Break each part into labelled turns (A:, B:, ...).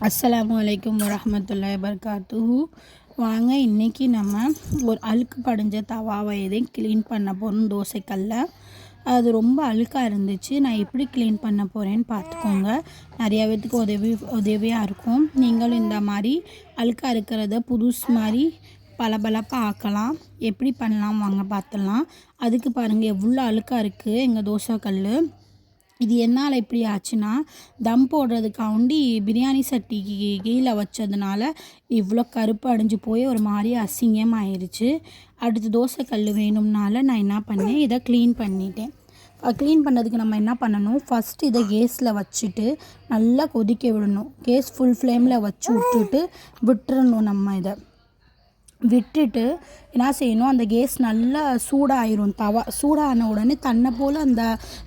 A: அஸ்ஸலாமு அலைக்கும் வரஹ்மத்துல்லாஹி வபரகாத்துஹு. வாங்க இன்றைக்கி நம்ம ஒரு அழுக்கு படிஞ்ச தவாவை எதையும் க்ளீன் பண்ண போகிறோம். தோசைக்கல்ல அது ரொம்ப அழுக்காக இருந்துச்சு. நான் எப்படி க்ளீன் பண்ண போகிறேன்னு பார்த்துக்கோங்க. நிறையா பேத்துக்கு உதவியாக இருக்கும். நீங்களும் இந்த மாதிரி அழுக்காக இருக்கிறத புதுசு மாதிரி பளபளப்பாக ஆக்கலாம். எப்படி பண்ணலாம் வாங்க பார்த்துடலாம். அதுக்கு பாருங்கள் எவ்வளோ அழுக்காக இருக்குது எங்கள் தோசைக்கல். இது என்னால் இப்படி ஆச்சுன்னா, தம் போடுறதுக்காண்டி பிரியாணி சட்டிக்கு கீழே வச்சதுனால இவ்வளோ கருப்பு அடைஞ்சு போய் ஒரு மாதிரி அசிங்கமாகிருச்சு. அடுத்து தோசைக்கல் வேணும்னால நான் என்ன பண்ணேன், இதை க்ளீன் பண்ணிட்டேன். க்ளீன் பண்ணதுக்கு நம்ம என்ன பண்ணணும், ஃபஸ்ட்டு இதை கேஸில் வச்சுட்டு நல்லா கொதிக்க விடணும். கேஸ் ஃபுல் ஃப்ளேமில் வச்சு விட்டுறணும். நம்ம இதை விட்டுட்டு என்ன செய்யணும், அந்த கேஸ் நல்லா சூடாயிரும். தவா சூடான உடனே தன்னை போல் அந்த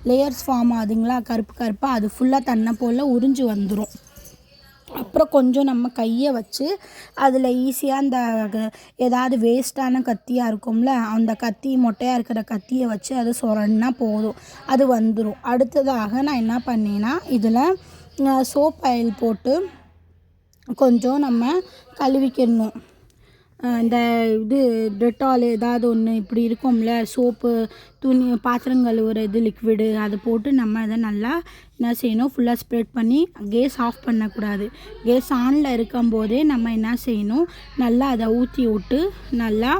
A: லேயர்ஸ் ஃபார்ம் ஆகுதுங்களா, கருப்பு கருப்பாக, அது ஃபுல்லாக தன்னை போல் உறிஞ்சி வந்துடும். அப்புறம் கொஞ்சம் நம்ம கையை வச்சு அதில் ஈஸியாக அந்த ஏதாவது வேஸ்ட்டான கத்தியாக இருக்கும்ல, அந்த கத்தி மொட்டையாக இருக்கிற கத்தியை வச்சு அதை சொரன்னா போதும், அது வந்துடும். அடுத்ததாக நான் என்ன பண்ணேன்னா, இதில் சோப் ஆயில் போட்டு கொஞ்சம் நம்ம கழுவிக்கணும். இந்த டெட்டால் ஏதாவது ஒன்று இப்படி இருக்கும்ல, சோப்பு, துணி, பாத்திரம் கழுவுற லிக்விடு, அதை போட்டு நம்ம அதை நல்லா என்ன செய்யணும், ஃபுல்லாக ஸ்ப்ரெட் பண்ணி கேஸ் ஆஃப் பண்ணக்கூடாது. கேஸ் ஆனில் இருக்கும்போதே நம்ம என்ன செய்யணும், நல்லா அதை ஊற்றி விட்டு நல்லா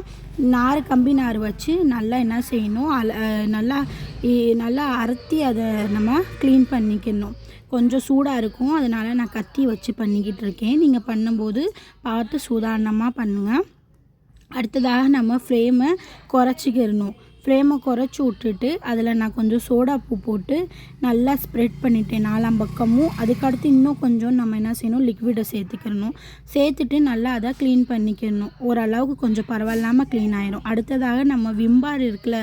A: கம்பி நார் வச்சு நல்லா என்ன செய்யணும், நல்லா அறுத்தி அதை நம்ம க்ளீன் பண்ணிக்கணும். கொஞ்சம் சூடாக இருக்கும், அதனால் நான் கத்தி வச்சு பண்ணிக்கிட்டு இருக்கேன். நீங்கள் பண்ணும்போது பார்த்து சூதானமாக பண்ணுங்கள். அடுத்ததாக நம்ம ஃப்ளேமை குறைச்சிக்கிடணும். ஃப்ளேமை குறைச்சி விட்டுட்டு அதில் நான் கொஞ்சம் சோடாப்பூ போட்டு நல்லா ஸ்ப்ரெட் பண்ணிட்டேன் 4 பக்கமும். அதுக்கடுத்து இன்னும் கொஞ்சம் நம்ம என்ன செய்யணும், லிக்விடை சேர்த்துட்டு நல்லா அதை க்ளீன் பண்ணிக்கணும். ஓரளவுக்கு கொஞ்சம் பரவாயில்லாமல் க்ளீன் ஆயிரும். அடுத்ததாக நம்ம விம்பார் இருக்குல்ல,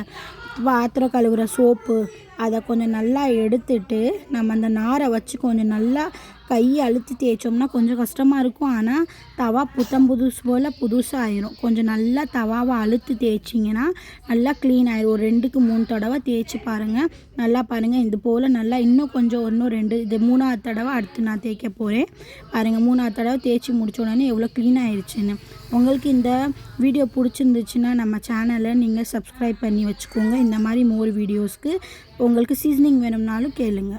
A: பாத்திரம் கழுவுற சோப்பு, அதை கொஞ்சம் நல்லா எடுத்துட்டு நம்ம அந்த நாரை வச்சு கொஞ்சம் நல்லா கையை அழுத்தி தேய்ச்சோம்னா கொஞ்சம் கஷ்டமாக இருக்கும். ஆனால் தவா புதுசு போல் புதுசாக ஆயிரும். கொஞ்சம் நல்லா தவாவை அழுத்தி தேய்ச்சிங்கன்னா நல்லா க்ளீன் ஆயிரும். ஒரு 2-3 தடவை தேய்ச்சி பாருங்கள். நல்லா பாருங்கள், இது போல் நல்லா இன்னும் 2 இது 3ஆவது தடவை அடுத்து நான் தேய்க்க போகிறேன். பாருங்கள், 3ஆவது தடவை தேய்ச்சி முடிச்ச உடனே எவ்வளோ க்ளீன் ஆயிடுச்சுன்னு. உங்களுக்கு இந்த வீடியோ பிடிச்சிருந்துச்சுன்னா நம்ம சேனலை நீங்கள் சப்ஸ்கிரைப் பண்ணி வச்சுக்கோங்க. இந்த மாதிரி மோர் வீடியோஸ்க்கு உங்களுக்கு சீசனிங் வேணும்னாலும் கேளுங்க.